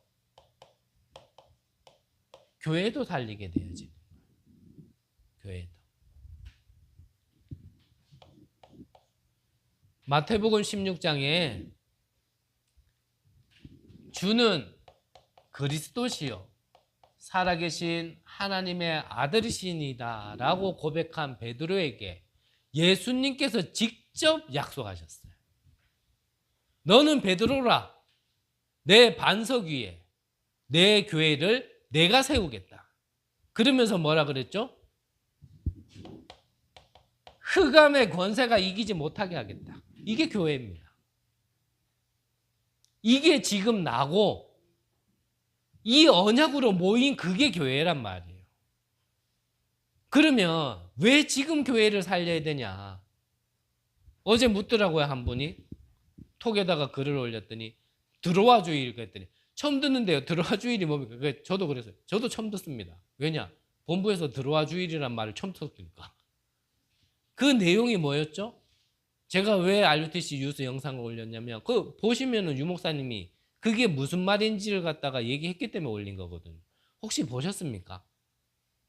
교회도 살리게 되어지는 거예요. 교회도. 마태복음 16장에 주는 그리스도시요 살아계신 하나님의 아들이시니다 라고 고백한 베드로에게 예수님께서 직접 약속하셨어요. 너는 베드로라. 내 반석 위에 내 교회를 내가 세우겠다. 그러면서 뭐라 그랬죠? 흑암의 권세가 이기지 못하게 하겠다. 이게 교회입니다. 이게 지금 나고 이 언약으로 모인 그게 교회란 말이에요. 그러면 왜 지금 교회를 살려야 되냐? 어제 묻더라고요, 한 분이. 톡에다가 글을 올렸더니 들어와 주일 그랬더니 처음 듣는데요. 들어와 주일이 뭡니까? 저도 그랬어요. 저도 처음 듣습니다. 왜냐? 본부에서 들어와 주일이란 말을 처음 듣으니까. 그 내용이 뭐였죠? 제가 왜 RUTC 뉴스 영상을 올렸냐면 그 보시면은 유 목사님이 그게 무슨 말인지를 갖다가 얘기했기 때문에 올린 거거든요. 혹시 보셨습니까?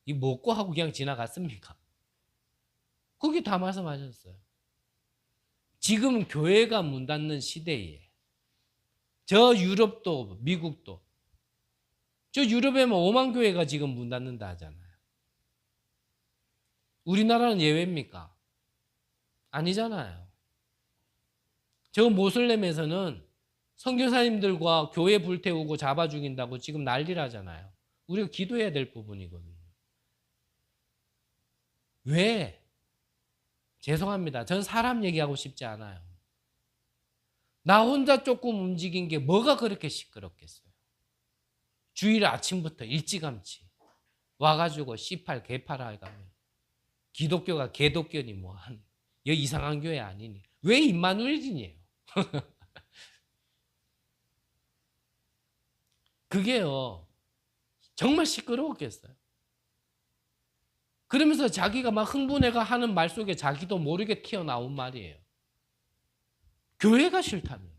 이 먹고 하고 그냥 지나갔습니까? 거기 다 말씀하셨어요. 지금 교회가 문 닫는 시대에 저 유럽도 미국도 저 유럽에만 5만 교회가 지금 문 닫는다 하잖아요. 우리나라는 예외입니까? 아니잖아요. 저 모슬렘에서는 선교사님들과 교회 불태우고 잡아 죽인다고 지금 난리라잖아요. 우리가 기도해야 될 부분이거든요. 왜? 죄송합니다. 전 사람 얘기하고 싶지 않아요. 나 혼자 조금 움직인 게 뭐가 그렇게 시끄럽겠어요. 주일 아침부터 일찌감치 와가지고 C8 개파라 해가면 기독교가 개독교니 뭐한 여기 이상한 교회 아니니 왜 임마누엘이에요? 그게요, 정말 시끄러웠겠어요. 그러면서 자기가 막 흥분해가 하는 말 속에 자기도 모르게 튀어나온 말이에요. 교회가 싫다면서.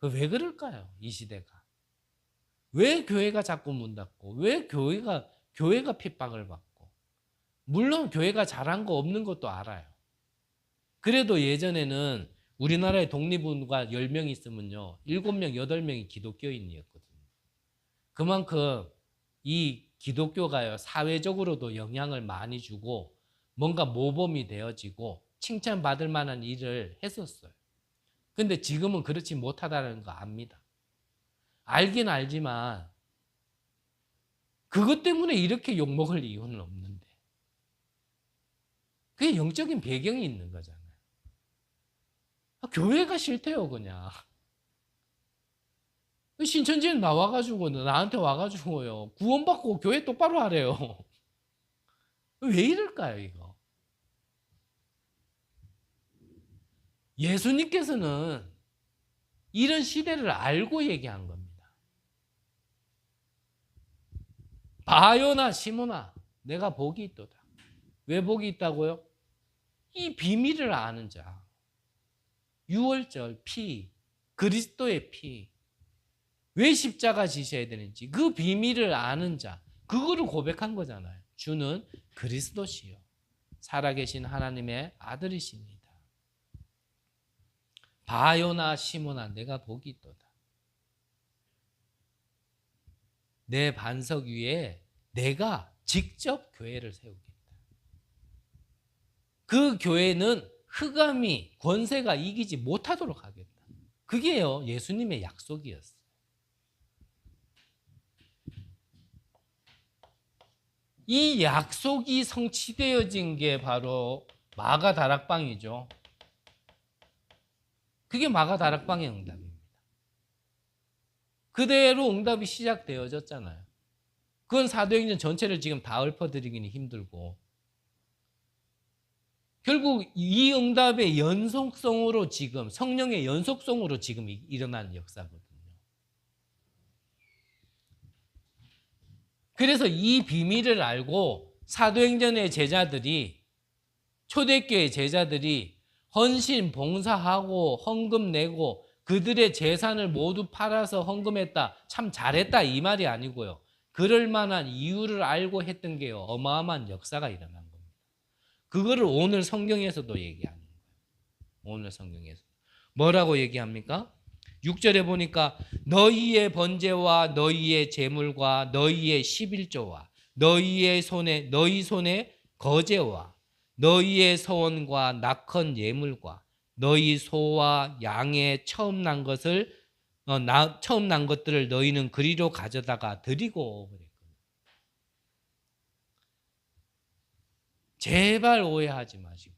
왜 그럴까요? 이 시대가. 왜 교회가 자꾸 문 닫고, 왜 교회가 핍박을 받고. 물론 교회가 잘한 거 없는 것도 알아요. 그래도 예전에는 우리나라에 독립운동가 10명 있으면요, 7명, 8명이 기독교인이었거든요. 그만큼 이 기독교가요, 사회적으로도 영향을 많이 주고 뭔가 모범이 되어지고 칭찬받을 만한 일을 했었어요. 근데 지금은 그렇지 못하다는 거 압니다. 알긴 알지만 그것 때문에 이렇게 욕먹을 이유는 없는데. 그게 영적인 배경이 있는 거잖아요. 교회가 싫대요, 그냥. 신천지는 나와가지고, 나한테 와가지고요, 구원받고 교회 똑바로 하래요. 왜 이럴까요, 이거? 예수님께서는 이런 시대를 알고 얘기한 겁니다. 바요나 시몬아, 내가 복이 있도다. 왜 복이 있다고요? 이 비밀을 아는 자. 유월절 피, 그리스도의 피. 왜 십자가 지셔야 되는지 그 비밀을 아는 자. 그거를 고백한 거잖아요. 주는 그리스도시요, 살아계신 하나님의 아들이십니다. 바요나 시몬아, 내가 복이 있도다. 내 반석 위에 내가 직접 교회를 세우겠다. 그 교회는 흑암이, 권세가 이기지 못하도록 하겠다. 그게요, 예수님의 약속이었어요. 이 약속이 성취되어진 게 바로 마가 다락방이죠. 그게 마가 다락방의 응답입니다. 그대로 응답이 시작되어졌잖아요. 그건 사도행전 전체를 지금 다 읊어드리기는 힘들고, 결국 이 응답의 연속성으로 지금, 성령의 연속성으로 지금 일어난 역사거든요. 그래서 이 비밀을 알고 사도행전의 제자들이, 초대교회 제자들이 헌신, 봉사하고 헌금 내고 그들의 재산을 모두 팔아서 헌금했다, 참 잘했다, 이 말이 아니고요, 그럴 만한 이유를 알고 했던 게 어마어마한 역사가 일어난 겁니다. 그거를 오늘 성경에서도 얘기하는 거예요. 오늘 성경에서 뭐라고 얘기합니까? 6절에 보니까 너희의 번제와 너희의 제물과 너희의 11조와 너희 손에 거제와 너희의 서원과 낙헌 예물과 너희 소와 양의 처음 난 것들을 너희는 그리로 가져다가 드리고. 제발 오해하지 마시고.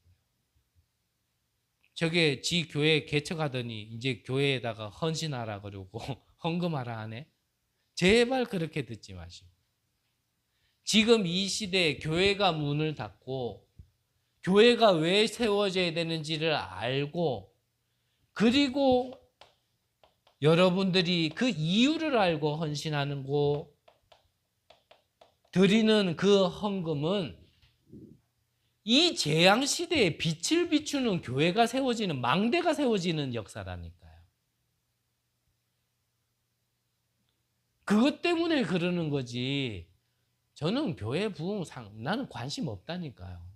저게 지 교회 개척하더니 이제 교회에다가 헌신하라 그러고 헌금하라 하네. 제발 그렇게 듣지 마시고. 지금 이 시대에 교회가 문을 닫고 교회가 왜 세워져야 되는지를 알고, 그리고 여러분들이 그 이유를 알고 헌신하는 거, 드리는 그 헌금은 이 재앙시대에 빛을 비추는 교회가 세워지는, 망대가 세워지는 역사라니까요. 그것 때문에 그러는 거지. 저는 교회 부흥상 나는 관심 없다니까요.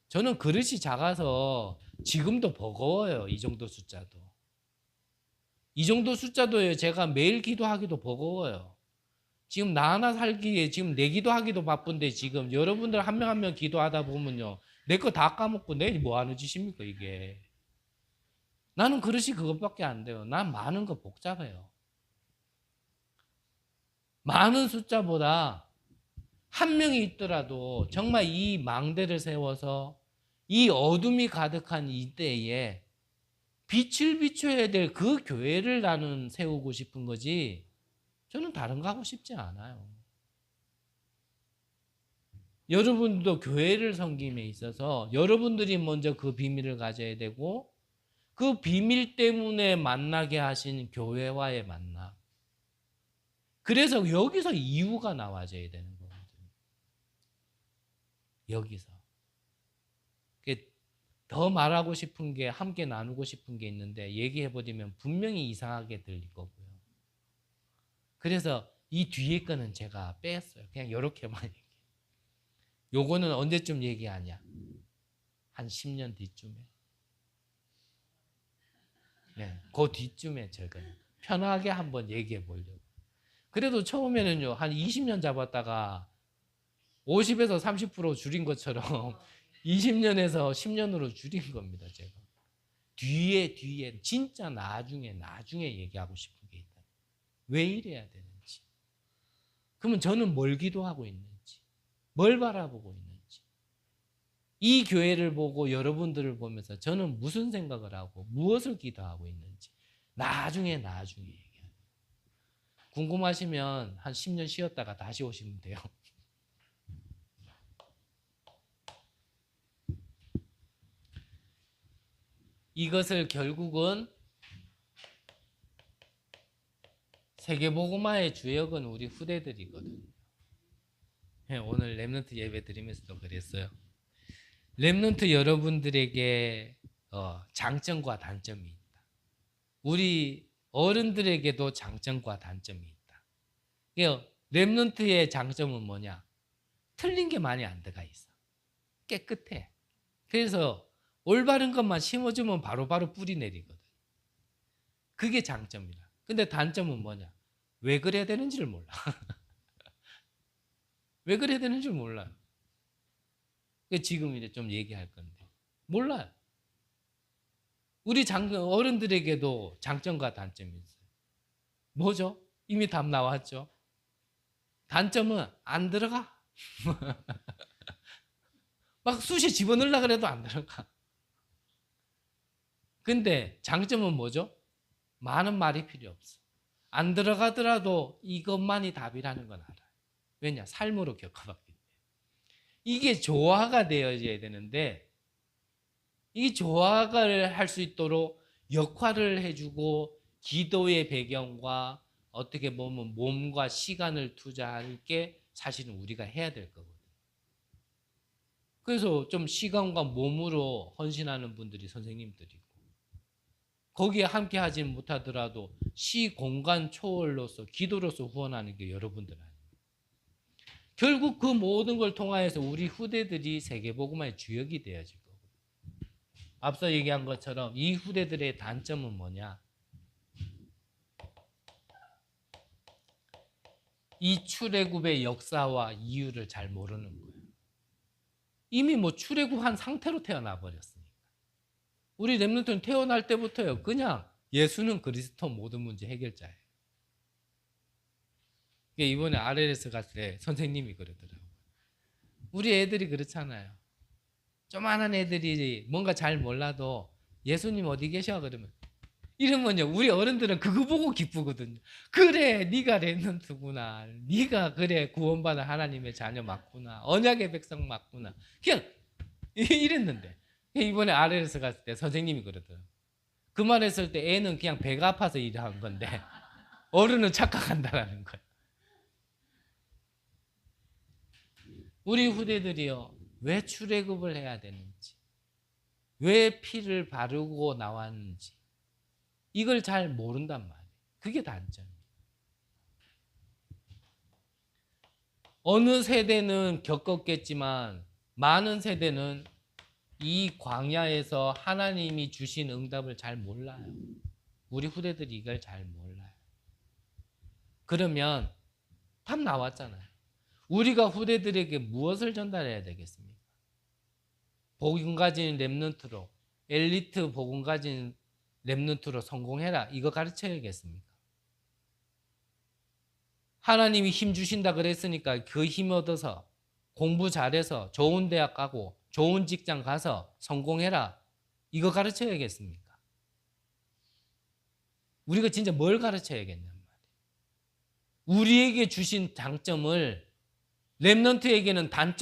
저는 그릇이 작아서 지금도 버거워요. 이 정도 숫자도. 이 정도 숫자도 제가 매일 기도하기도 버거워요. 지금 나 하나 살기에 지금 내 기도하기도 바쁜데, 지금 여러분들 한 명 한 명 기도하다 보면요, 내 거 다 까먹고 내일 뭐 하는 짓입니까 이게. 나는 그릇이 그것밖에 안 돼요. 난 많은 거 복잡해요. 많은 숫자보다 한 명이 있더라도 정말 이 망대를 세워서 이 어둠이 가득한 이때에 빛을 비춰야 될 그 교회를 나는 세우고 싶은 거지, 저는 다른 거 하고 싶지 않아요. 여러분도 교회를 섬김에 있어서 여러분들이 먼저 그 비밀을 가져야 되고, 그 비밀 때문에 만나게 하신 교회와의 만남, 그래서 여기서 이유가 나와줘야 되는 거거든요. 여기서. 더 말하고 싶은 게, 함께 나누고 싶은 게 있는데 얘기해버리면 분명히 이상하게 들릴 거고요. 그래서 이 뒤에 거는 제가 뺐어요. 그냥 이렇게만 얘기해요. 요거는 언제쯤 얘기하냐? 한 10년 뒤쯤에. 네, 그 뒤쯤에 제가 편하게 한번 얘기해 보려고. 그래도 처음에는요, 한 20년 잡았다가 50에서 30% 줄인 것처럼 20년에서 10년으로 줄인 겁니다, 제가. 뒤에 진짜 나중에 얘기하고 싶은 게 있다. 왜 이래야 되는지. 그러면 저는 뭘 기도하고 있는지, 뭘 바라보고 있는지, 이 교회를 보고 여러분들을 보면서 저는 무슨 생각을 하고 무엇을 기도하고 있는지 나중에 얘기해요. 궁금하시면 한 10년 쉬었다가 다시 오시면 돼요. 이것을 결국은 세계복음화의 주역은 우리 후대들이거든요. 오늘 렘넌트 예배 드리면서도 그랬어요. 렘넌트 여러분들에게 장점과 단점이 있다. 우리 어른들에게도 장점과 단점이 있다. 렘넌트의 장점은 뭐냐? 틀린 게 많이 안 들어가 있어. 깨끗해. 그래서 올바른 것만 심어주면 바로바로 뿌리 내리거든. 그게 장점이라. 근데 단점은 뭐냐? 왜 그래야 되는지를 몰라. 왜 그래야 되는지 몰라요. 지금 이제 좀 얘기할 건데 몰라요. 우리 어른들에게도 장점과 단점이 있어요. 뭐죠? 이미 답 나왔죠. 단점은 안 들어가. 막 쑤시 집어넣으려고 그래도 안 들어가. 근데 장점은 뭐죠? 많은 말이 필요 없어. 안 들어가더라도 이것만이 답이라는 건 알아요. 왜냐? 삶으로 겪어봤기 때문에. 이게 조화가 되어져야 되는데 이 조화를 할 수 있도록 역할을 해주고 기도의 배경과 어떻게 보면 몸과 시간을 투자할 게 사실은 우리가 해야 될 거거든요. 그래서 좀 시간과 몸으로 헌신하는 분들이 선생님들이고 거기에 함께 하지 못하더라도 시공간 초월로서 기도로서 후원하는 게 여러분들 아니에요. 결국 그 모든 걸 통하여서 우리 후대들이 세계복음화의 주역이 되어질 거거든요. 앞서 얘기한 것처럼 이 후대들의 단점은 뭐냐? 이 출애굽의 역사와 이유를 잘 모르는 거예요. 이미 출애굽한 상태로 태어나 버렸으니까. 우리 렘넌트는 태어날 때부터요. 그냥 예수는 그리스도 모든 문제 해결자예요. 이번에 RLS 갔을 때 선생님이 그러더라고요. 우리 애들이 그렇잖아요. 조만한 애들이 뭔가 잘 몰라도 예수님 어디 계셔? 그러면 이러면요. 우리 어른들은 그거 보고 기쁘거든요. 그래, 네가 렘넌트구나. 네가 그래 구원받은 하나님의 자녀 맞구나. 언약의 백성 맞구나. 그냥 이랬는데 이번에 RLS 갔을 때 선생님이 그러더라고요. 그 말 했을 때 애는 그냥 배가 아파서 일한 건데 어른은 착각한다라는 거예요. 우리 후대들이요. 왜 출애굽을 해야 되는지, 왜 피를 바르고 나왔는지 이걸 잘 모른단 말이에요. 그게 단점이에요. 어느 세대는 겪었겠지만 많은 세대는 이 광야에서 하나님이 주신 응답을 잘 몰라요. 우리 후대들이 이걸 잘 몰라요. 그러면 답 나왔잖아요. 우리가 후대들에게 무엇을 전달해야 되겠습니까? 복음 가진 렘넌트로, 엘리트 복음 가진 렘넌트로 성공해라. 이거 가르쳐야겠습니까? 하나님이 힘 주신다 그랬으니까 그 힘 얻어서 공부 잘해서 좋은 대학 가고 좋은 직장 가서 성공해라. 이거 가르쳐야겠습니까? 우리가 진짜 뭘 가르쳐야겠냔 말이에요. 우리에게 주신 장점을 렘넌트에게는 단점